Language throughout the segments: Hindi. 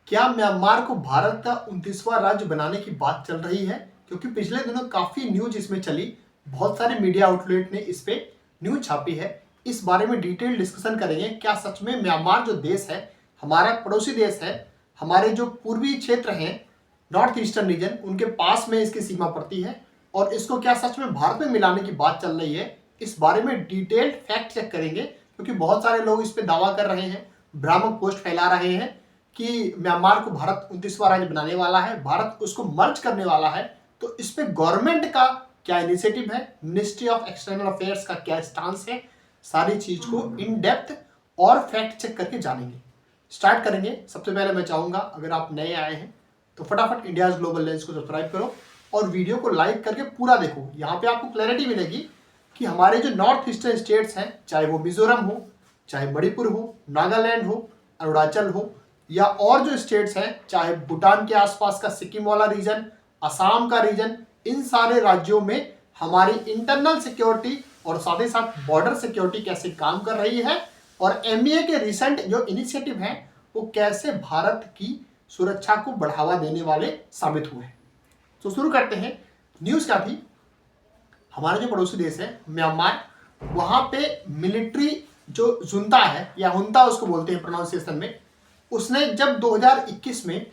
क्या म्यांमार को भारत का 29वां राज्य बनाने की बात चल रही है? क्योंकि पिछले दिनों काफी न्यूज इसमें चली, बहुत सारे मीडिया आउटलेट ने इस पे न्यूज छापी है। इस बारे में डिटेल डिस्कशन करेंगे। क्या सच में म्यांमार जो देश है, हमारा पड़ोसी देश है, हमारे जो पूर्वी क्षेत्र हैं, नॉर्थ ईस्टर्न रीजन, उनके पास में इसकी सीमा पड़ती है और इसको क्या सच में भारत में मिलाने की बात चल रही है? इस बारे में डिटेल्ड फैक्ट चेक करेंगे, क्योंकि बहुत सारे लोग इस पे दावा कर रहे हैं, भ्रामक पोस्ट फैला रहे हैं कि म्यांमार को भारत 29वां राज्य बनाने वाला है, भारत उसको मर्ज करने वाला है। तो इस पे गवर्नमेंट का क्या इनिशिएटिव है, मिनिस्ट्री ऑफ एक्सटर्नल अफेयर्स का क्या स्टांस है, सारी चीज को इन डेप्थ और फैक्ट चेक करके जानेंगे। स्टार्ट करेंगे। सबसे पहले मैं चाहूंगा, अगर आप नए आए हैं तो फटाफट इंडियाज ग्लोबल लेंस को सब्सक्राइब करो और वीडियो को लाइक करके पूरा देखो। यहाँ पे आपको क्लैरिटी मिलेगी कि हमारे जो नॉर्थ ईस्टर्न स्टेट्स हैं, चाहे वो मिजोरम हो, चाहे मणिपुर हो, नागालैंड हो, अरुणाचल हो, या और जो स्टेट्स हैं, चाहे भूटान के आसपास का सिक्किम वाला रीजन, असम का रीजन, इन सारे राज्यों में हमारी इंटरनल सिक्योरिटी और साथ ही साथ बॉर्डर सिक्योरिटी कैसे काम कर रही है और एमईए के रिसेंट जो इनिशिएटिव हैं वो कैसे भारत की सुरक्षा को बढ़ावा देने वाले साबित हुए। तो शुरू करते हैं। न्यूज क्या थी? हमारा जो पड़ोसी देश है म्यांमार, वहां पे मिलिट्री जो जुंता है या हुंता उसको बोलते हैं प्रोनाउंसिएशन में, उसने जब 2021 में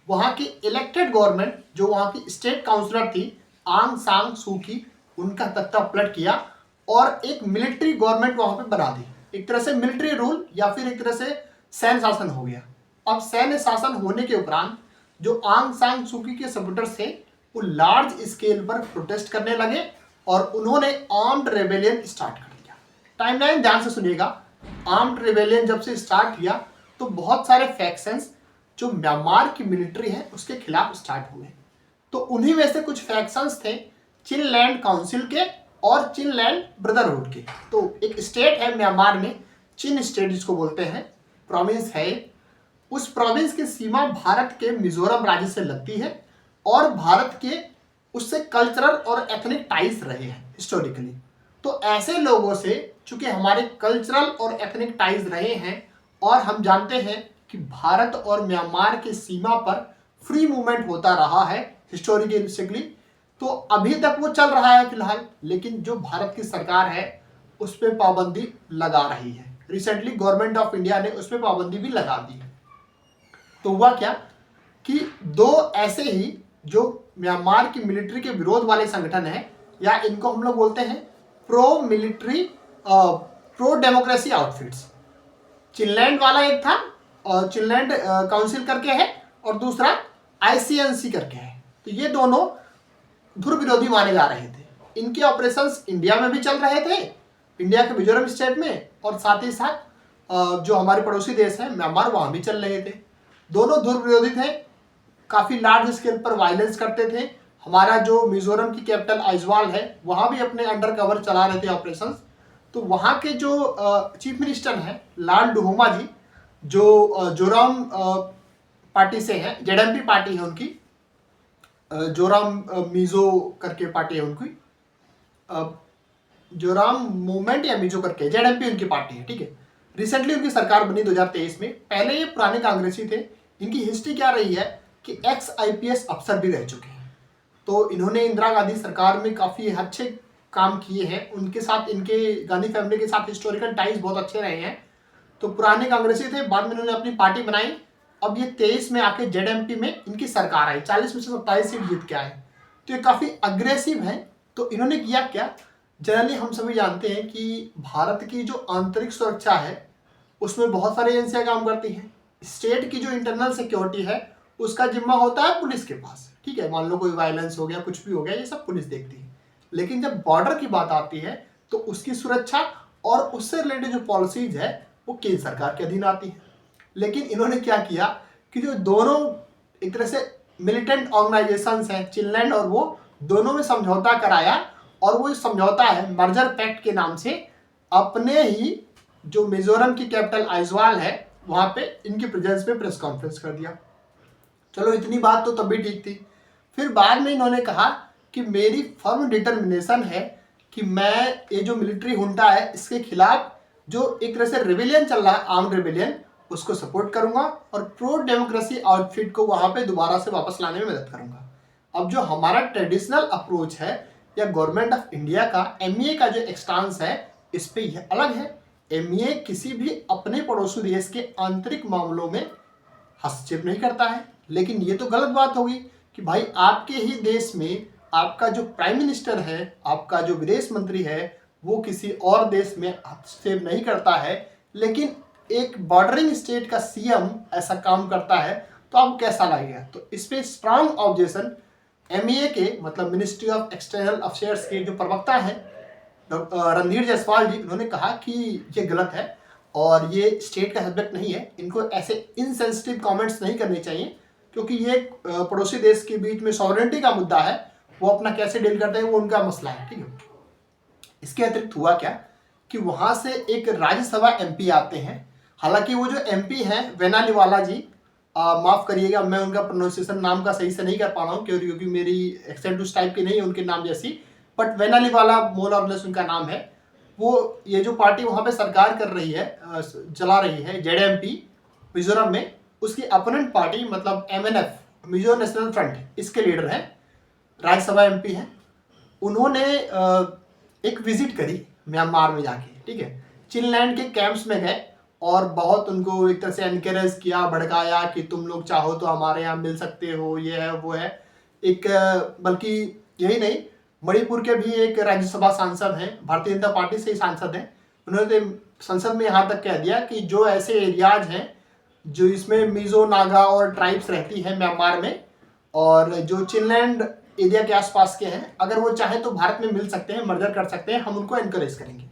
वहां की इलेक्टेड गवर्नमेंट, जो वहां की स्टेट काउंसलर थी आंग सांग सू की, उनका तख्ता पलट किया और एक मिलिट्री गवर्नमेंट वहां पे बना दी। एक तरह से मिलिट्री रूल या फिर एक तरह से सैन्य शासन हो गया। अब सैन्य शासन होने के उपरांत जो आंग सांग सू की के सपोर्टर्स थे वो लार्ज स्केल पर प्रोटेस्ट करने लगे और उन्होंने आर्म्ड रेबेलियन स्टार्ट कर दिया। टाइमलाइन ध्यान से सुनिएगा। आर्म्ड रेबेलियन जब से स्टार्ट किया तो बहुत सारे फैक्शंस जो म्यांमार की मिलिट्री है उसके खिलाफ स्टार्ट हुए। तो उन्हीं में से कुछ फैक्शंस थे चिन लैंड काउंसिल के और चिन लैंड ब्रदरहुड के। तो एक स्टेट है म्यांमार में, चिन स्टेट जिसको बोलते हैं, प्रोविंस है। उस प्रोविंस की सीमा भारत के मिजोरम राज्य से लगती है और भारत के उससे कल्चरल और एथनिक टाइज रहे हैं हिस्टोरिकली। तो ऐसे लोगों से चूंकि हमारे कल्चरल और एथनिक टाइज रहे हैं और हम जानते हैं कि भारत और म्यांमार की सीमा पर फ्री मूवमेंट होता रहा है हिस्टोरिकली, तो अभी तक वो चल रहा है फिलहाल, लेकिन जो भारत की सरकार है उस पर पाबंदी लगा रही है। रिसेंटली गवर्नमेंट ऑफ इंडिया ने उस पर पाबंदी भी लगा दी। तो हुआ क्या कि दो ऐसे ही जो म्यांमार की मिलिट्री के विरोध वाले संगठन है, या इनको हम लोग बोलते हैं pro military pro democracy outfits, Chinland वाला एक था और चिनलैंड काउंसिल करके है और दूसरा आईसीएनसी करके है। तो ये दोनों ध्रुव विरोधी माने जा रहे थे। इनके ऑपरेशंस इंडिया में भी चल रहे थे, इंडिया के मिजोरम स्टेट में, और साथ ही साथ जो हमारे पड़ोसी देश है म्यांमार, वहां भी चल रहे थे। दोनों ध्रुव विरोधी थे, काफी लार्ज स्केल पर वायलेंस करते थे। हमारा जो मिजोरम की कैपिटल आइजवाल है वहां भी अपने अंडर कवर चला रहे थे ऑपरेशंस। तो वहां के जो चीफ मिनिस्टर हैं लाल डुहोमा जी, जो जोराम पार्टी से हैं, जेडएमपी पार्टी है उनकी, जोराम मिजो करके पार्टी है उनकी, जोराम मूवमेंट या मिजो करके, जेडएमपी उनकी पार्टी है, ठीक है। रिसेंटली उनकी सरकार बनी 2023 में। पहले ये पुराने कांग्रेसी थे। इनकी हिस्ट्री क्या रही है कि एक्स आईपीएस अफसर भी रह चुके हैं। तो इन्होंने इंदिरा गांधी सरकार में काफी अच्छे काम किए हैं। उनके साथ, इनके गांधी फैमिली के साथ हिस्टोरिकल टाइज बहुत अच्छे रहे हैं। तो पुराने कांग्रेसी थे, बाद में इन्होंने अपनी पार्टी बनाई। अब ये 23 में आके जेडएमपी में इनकी सरकार आई, 40 में से 27 सीट जीत के आए। तो ये काफी अग्रेसिव है। तो इन्होंने किया क्या, जनरली हम सभी जानते हैं कि भारत की जो आंतरिक सुरक्षा है उसमें बहुत सारी एजेंसियां काम करती हैं। स्टेट की जो इंटरनल सिक्योरिटी है उसका जिम्मा होता है पुलिस के पास, ठीक है। मान लो कोई वायलेंस हो गया, कुछ भी हो गया, ये सब पुलिस देखती है। लेकिन जब बॉर्डर की बात आती है तो उसकी सुरक्षा और उससे रिलेटेड जो पॉलिसीज है वो केंद्र सरकार के अधीन आती है। लेकिन इन्होंने क्या किया कि जो दोनों एक तरह से मिलिटेंट ऑर्गेनाइजेशंस हैं, चिनलैंड और वो, दोनों में समझौता कराया और वो समझौता है मर्जर पैक्ट के नाम से। अपने ही जो मिजोरम की कैपिटल आइजवाल है वहां पे इनकी प्रेजेंस में प्रेस कॉन्फ्रेंस कर दिया। चलो इतनी बात तो तब भी ठीक थी। फिर बाद में इन्होंने कहा कि मेरी फर्म डिटर्मिनेशन है कि मैं ये जो मिलिट्री हुंटा है इसके खिलाफ जो एक तरह से रेबेलियन चल रहा है, आर्म्ड रेबेलियन, उसको सपोर्ट करूंगा और प्रो डेमोक्रेसी आउटफिट को वहां पे दोबारा से वापस लाने में मदद करूंगा। अब जो हमारा ट्रेडिशनल अप्रोच है या गवर्नमेंट ऑफ इंडिया का एमईए का जो एक्सटांस है, इस पे यह अलग है। एमईए किसी भी अपने पड़ोसी देश के आंतरिक मामलों में हस्तक्षेप नहीं करता है। लेकिन ये तो गलत बात होगी कि भाई आपके ही देश में आपका जो प्राइम मिनिस्टर है, आपका जो विदेश मंत्री है, वो किसी और देश में हस्तक्षेप नहीं करता है, लेकिन एक बॉर्डरिंग स्टेट का सीएम ऐसा काम करता है, तो आपको कैसा लगेगा? तो इस पे स्ट्रांग ऑब्जेक्शन एमईए के मतलब मिनिस्ट्री ऑफ एक्सटर्नल अफेयर्स के जो प्रवक्ता हैं रणधीर जायसवाल जी, उन्होंने कहा कि ये गलत है और ये स्टेट का सब्जेक्ट नहीं है, इनको ऐसे इनसेंसिटिव कमेंट्स नहीं करने चाहिए, क्योंकि ये पड़ोसी देश के बीच में सॉवरेनिटी का मुद्दा है, वो अपना कैसे डील करते हैं वो उनका मसला है, ठीक है। इसके अतिरिक्त हुआ क्या कि वहां से एक राज्यसभा एमपी आते हैं। हालांकि वो जो एमपी हैं वेनालीवाला जी, माफ करिएगा मैं उनका प्रोनाउंसिएशन नाम का सही से नहीं कर पा रहा हूँ क्योंकि मेरी एक्सेंट उस टाइप की नहीं है उनके नाम जैसी, बट वेनालीवाला मोर और लेस उनका नाम है। वो ये जो पार्टी वहां पे सरकार कर रही है, चला रही है, जेडएमपी मिजोरम में, उसकी अपोनेंट पार्टी मतलब एमएनएफ मिजो नेशनल फ्रंट, इसके लीडर हैं, राज्यसभा एमपी हैं। उन्होंने एक विजिट करी म्यांमार में जाके, ठीक है, चिनलैंड के कैंप्स में गए और बहुत उनको एक तरह से एनकरेज किया, भड़काया कि तुम लोग चाहो तो हमारे यहाँ मिल सकते हो, ये है वो है। एक बल्कि यही नहीं, मणिपुर के भी एक राज्यसभा सांसद हैं, भारतीय जनता पार्टी से ही सांसद हैं, उन्होंने संसद में यहाँ तक कह दिया कि जो ऐसे एरियाज हैं जो इसमें मिजो नागा और ट्राइब्स रहती हैं म्यांमार में और जो चिनलैंड एरिया के आसपास के हैं, अगर वो चाहें तो भारत में मिल सकते हैं, मर्जर कर सकते हैं, हम उनको एनकरेज करेंगे।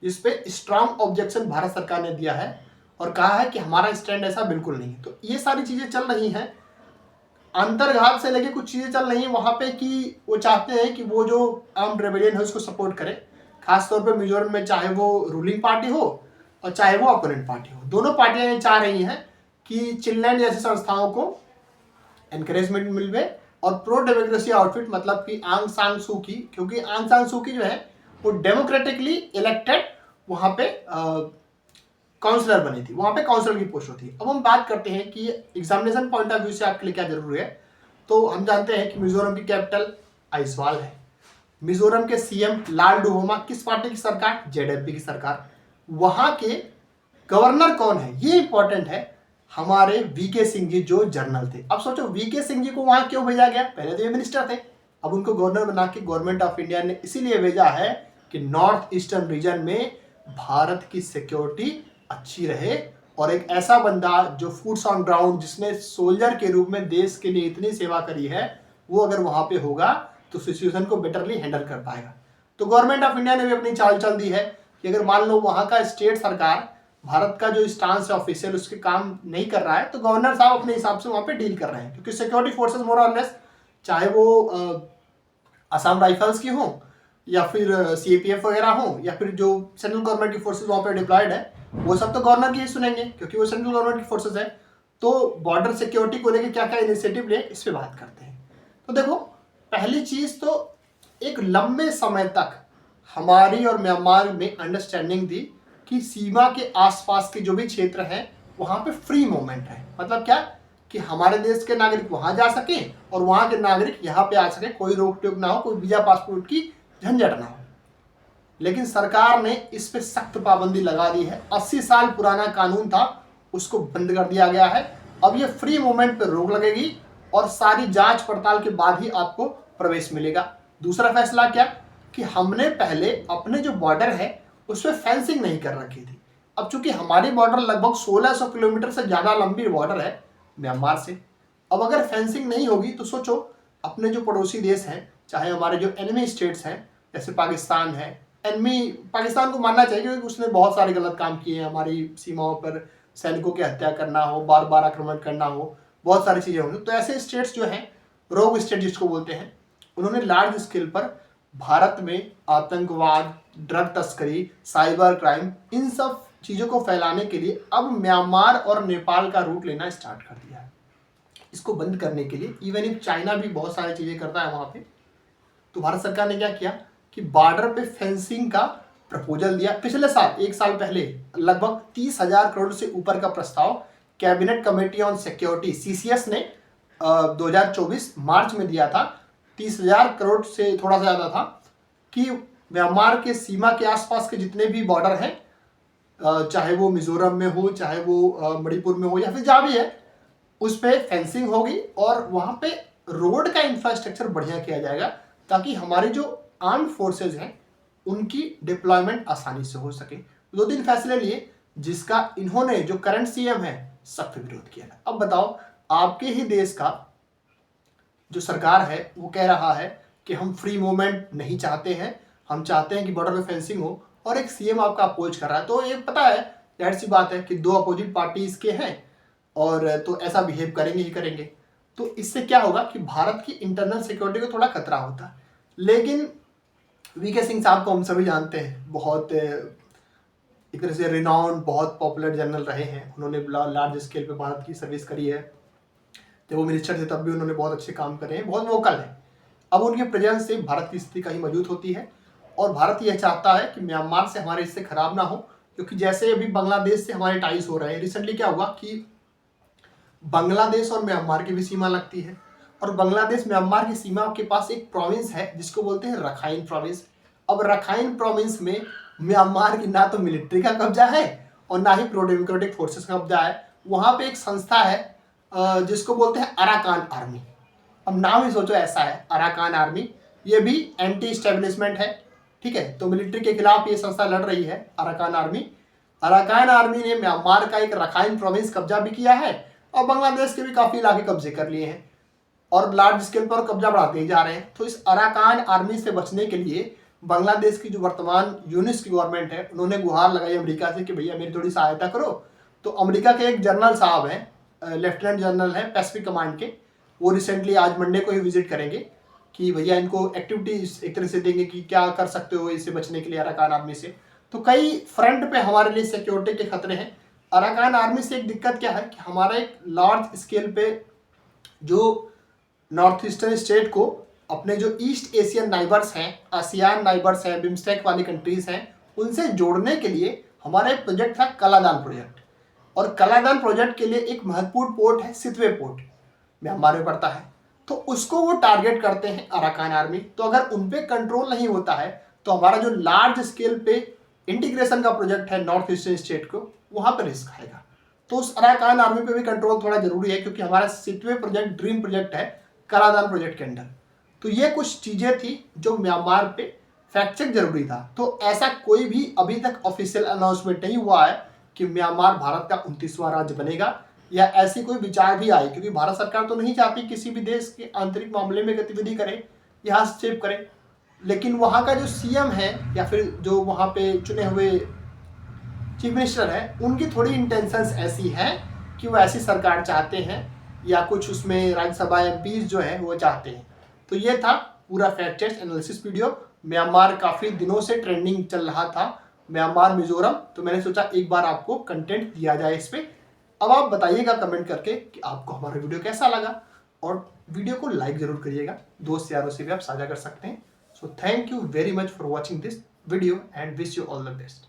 इस पे स्ट्रांग ऑब्जेक्शन भारत सरकार ने दिया है और कहा है कि हमारा स्टैंड ऐसा बिल्कुल नहीं है। तो ये सारी चीजें चल रही हैं, अंतर्घात से लेके कुछ चीजें चल रही हैं वहां पे कि वो चाहते हैं कि वो जो आर्म्ड रेबेलियन है उसको सपोर्ट करे, खासतौर पे मिजोरम में, चाहे वो रूलिंग पार्टी हो और चाहे वो अपोनेंट पार्टी हो। दोनों पार्टियां ये चाह रही हैं कि चिनलैंड जैसी संस्थाओं को एनकरेजमेंट मिले और प्रो डेमोक्रेसी आउटफिट मतलब कि आंग सान सू की, क्योंकि आंग सान सू की जो है वो डेमोक्रेटिकली इलेक्टेड वहां पे काउंसलर बनी थी, वहां पे काउंसलर की पोस्ट होती है। अब हम बात करते हैं कि एग्जामिनेशन पॉइंट ऑफ व्यू से आपके लिए क्या जरूरी है। तो हम जानते हैं कि मिजोरम की कैपिटल आइजवाल है। मिजोरम के सीएम लाल डुहोमा, किस पार्टी की सरकार? जेडएमपी की सरकार। वहां के गवर्नर कौन है, ये इंपॉर्टेंट है, हमारे वीके सिंह जी जो जनरल थे। अब सोचो वीके सिंह जी को वहां क्यों भेजा गया? पहले तो ये मिनिस्टर थे, अब उनको गवर्नर बना के गवर्नमेंट ऑफ इंडिया ने इसीलिए भेजा है कि नॉर्थ ईस्टर्न रीजन में भारत की सिक्योरिटी अच्छी रहे और एक ऐसा बंदा जो फूट्स ऑन ग्राउंड, जिसने सोल्जर के रूप में देश के लिए इतनी सेवा करी है, वो अगर वहां पे होगा तो सिचुएशन को बेटरली हैंडल कर पाएगा। तो गवर्नमेंट ऑफ इंडिया ने भी अपनी चाल चल दी है कि अगर मान लो वहां का स्टेट सरकार भारत का जो स्टांस है ऑफिशियल उसके काम नहीं कर रहा है, तो गवर्नर साहब अपने हिसाब से वहां पे डील कर रहे हैं, क्योंकि सिक्योरिटी फोर्सेस मोर और लेस, चाहे वो असम राइफल्स की हो या फिर सीएपीएफ वगैरह हो या फिर जो सेंट्रल गवर्नमेंट की फोर्सेस वहां पे डिप्लॉयड है, वो सब तो गवर्नर की ही सुनेंगे क्योंकि वो सेंट्रल गवर्नमेंट की फोर्सेस है। तो बॉर्डर सिक्योरिटी को लेकर क्या क्या इनिशिएटिव ले, इस पे बात करते हैं। तो देखो, पहली चीज तो एक लंबे समय तक हमारी और म्यांमार में अंडरस्टैंडिंग थी कि सीमा के आसपास के जो भी क्षेत्र हैं वहां पे फ्री मूवमेंट है। मतलब क्या कि हमारे देश के नागरिक वहां जा सके और वहां के नागरिक यहाँ पे आ सके, कोई रोक टोक ना हो, कोई वीजा पासपोर्ट की झंझट ना हो। लेकिन सरकार ने इस पे सख्त पाबंदी लगा दी है। 80 साल पुराना कानून था, उसको बंद कर दिया गया है। अब ये फ्री मूवमेंट पे रोक लगेगी और सारी जांच पड़ताल के बाद ही आपको प्रवेश मिलेगा। दूसरा फैसला क्या कि हमने पहले अपने जो बॉर्डर है उस पर फेंसिंग नहीं कर रखी थी। अब चूंकि हमारी बॉर्डर लगभग 1600 किलोमीटर से ज्यादा लंबी बॉर्डर है म्यांमार से, अब अगर फेंसिंग नहीं होगी तो सोचो अपने जो पड़ोसी देश हैं, चाहे हमारे जो एनिमी स्टेट्स हैं जैसे पाकिस्तान है, एनिमी पाकिस्तान को मानना चाहिए क्योंकि उसने बहुत सारे गलत काम किए हैं, हमारी सीमाओं पर सैनिकों की हत्या करना हो, बार बार आक्रमण करना हो, बहुत सारी चीजें होंगी। तो ऐसे स्टेट्स जो हैं, रोग स्टेट जिसको बोलते हैं, उन्होंने लार्ज स्केल पर भारत में आतंकवाद, ड्रग तस्करी, साइबर क्राइम, इन सब चीजों को फैलाने के लिए अब म्यांमार और नेपाल का रूट लेना स्टार्ट कर दिया है। इसको बंद करने के लिए इवन इफ चाइना भी बहुत सारी चीजें करता है वहां पे, तो भारत सरकार ने क्या किया कि बॉर्डर पे फेंसिंग का प्रपोजल दिया पिछले साल, एक साल पहले, लगभग 30,000 करोड़ से ऊपर का प्रस्ताव cabinet committee on security CCS ने 2024 मार्च में दिया था। 30,000 करोड़ से थोड़ा सा ज़्यादा था कि म्यांमार के सीमा के आसपास के जितने भी बॉर्डर हैं, चाहे वो मिजोरम में हो, चाहे वो मणिपुर में हो, या फिर जहाँ भी है, उस पर फेंसिंग होगी और वहाँ पे रोड का इंफ्रास्ट्रक्चर बढ़िया किया जाएगा ताकि हमारी जो आर्म फोर्सेज हैं उनकी डिप्लॉयमेंट आसानी से हो सके। 2-3 फैसले लिए जिसका इन्होंने, जो करंट CM है, सख्त विरोध किया था। अब बताओ, आपके ही देश का जो सरकार है वो कह रहा है कि हम फ्री मूवमेंट नहीं चाहते हैं, हम चाहते हैं कि बॉर्डर में फेंसिंग हो, और एक CM आपका अपोज कर रहा है। तो ये पता है, जाहिर सी बात है कि दो अपोजिट पार्टीज के हैं और तो ऐसा बिहेव करेंगे ही करेंगे। तो इससे क्या होगा कि भारत की इंटरनल सिक्योरिटी को थोड़ा खतरा होता है। लेकिन VK सिंह साहब को हम सभी जानते हैं, बहुत एक तरह से रिनाउंड, बहुत पॉपुलर जनरल रहे हैं। उन्होंने लार्ज स्केल पे भारत की सर्विस करी है। जब वो मिनिस्टर थे तब भी उन्होंने बहुत अच्छे काम करे हैं, बहुत वोकल है। अब उनके प्रेजेंस से भारत की स्थिति कहीं मजबूत होती है और भारत यह चाहता है कि म्यांमार से हमारे रिश्ते खराब ना हो, क्योंकि जैसे अभी बांग्लादेश से हमारे टाइज हो रहे हैं। रिसेंटली क्या हुआ कि बांग्लादेश और म्यांमार की भी सीमा लगती है, और बांग्लादेश म्यांमार की सीमा के पास एक प्रोविंस है जिसको बोलते हैं रखाइन प्रोविंस। अब रखाइन प्रोविंस में म्यांमार की ना तो मिलिट्री का कब्जा है और ना ही प्रो डेमोक्रेटिक फोर्सेस का कब्जा है। वहाँ पे एक संस्था है जिसको बोलते हैं अराकान आर्मी। अब नाम ही सोचो ऐसा है, अराकान आर्मी। ये भी एंटी स्टेब्लिशमेंट है, ठीक है। तो मिलिट्री के खिलाफ ये संस्था लड़ रही है, अराकान आर्मी। अराकान आर्मी ने म्यांमार का एक रखाइन प्रोविंस कब्जा भी किया है और बांग्लादेश के भी काफी इलाके कब्जे कर लिए हैं और लार्ज स्केल पर कब्जा बढ़ाते जा रहे हैं। तो इस अराकान आर्मी से बचने के लिए बांग्लादेश की जो वर्तमान यूनिस की गवर्नमेंट है, उन्होंने गुहार लगाई अमेरिका से कि भैया मेरी थोड़ी सहायता करो। तो अमेरिका के एक जनरल साहब हैं, लेफ्टिनेंट जनरल हैं पैसिफिक कमांड के, वो रिसेंटली आज मंडे को ही विजिट करेंगे कि भैया इनको एक्टिविटीज एक तरह से देंगे कि क्या कर सकते हो इससे बचने के लिए अराकान आर्मी से। तो कई फ्रंट पे हमारे लिए सिक्योरिटी के खतरे हैं। अराकान आर्मी से एक दिक्कत क्या है कि हमारा एक लार्ज स्केल पे जो नॉर्थ ईस्टर्न स्टेट को अपने जो ईस्ट एशियन नाइबर्स हैं, आसियान नाइबर्स हैं, बिम्स्टेक वाली कंट्रीज हैं, उनसे जोड़ने के लिए हमारा एक प्रोजेक्ट था कलादान प्रोजेक्ट। और कलादान प्रोजेक्ट के लिए एक महत्वपूर्ण पोर्ट है सितवे पोर्ट, म्यांमार में पड़ता है। तो उसको वो टारगेट करते हैं अराकान आर्मी। तो अगर उन पे कंट्रोल नहीं होता है तो हमारा जो लार्ज स्केल पे इंटीग्रेशन का प्रोजेक्ट है नॉर्थ ईस्टर्न स्टेट को, वहां पर रिस्क आएगा। तो उस अराकान आर्मी पे भी कंट्रोल थोड़ा जरूरी है, क्योंकि हमारा सितवे प्रोजेक्ट ड्रीम प्रोजेक्ट है कलादान प्रोजेक्ट के अंडर। तो ये कुछ चीजें थी जो म्यांमार पे फैक्ट चेक जरूरी था। तो ऐसा कोई भी अभी तक ऑफिशियल अनाउंसमेंट नहीं हुआ है कि म्यांमार भारत का 29वां राज्य बनेगा, या ऐसी कोई विचार भी आए, क्योंकि भारत सरकार तो नहीं चाहती किसी भी देश के आंतरिक मामले में गतिविधि करे या हस्तक्षेप करे। लेकिन वहाँ का जो CM है या फिर जो वहाँ पे चुने हुए चीफ मिनिस्टर है, उनकी थोड़ी इंटेंशंस ऐसी हैं कि वो ऐसी सरकार चाहते हैं, या कुछ उसमें राज्यसभा MPs जो है वो चाहते हैं। तो ये था पूरा fact check analysis video. Myanmar काफ़ी दिनों से ट्रेंडिंग चल रहा था, म्यांमार मिजोरम, तो मैंने सोचा एक बार आपको कंटेंट दिया जाए इस पर। अब आप बताइएगा कमेंट करके कि आपको हमारा वीडियो कैसा लगा, और वीडियो को लाइक जरूर करिएगा, दोस्त यारों से भी आप साझा कर सकते हैं। So thank you very much for watching this video and wish you all the best.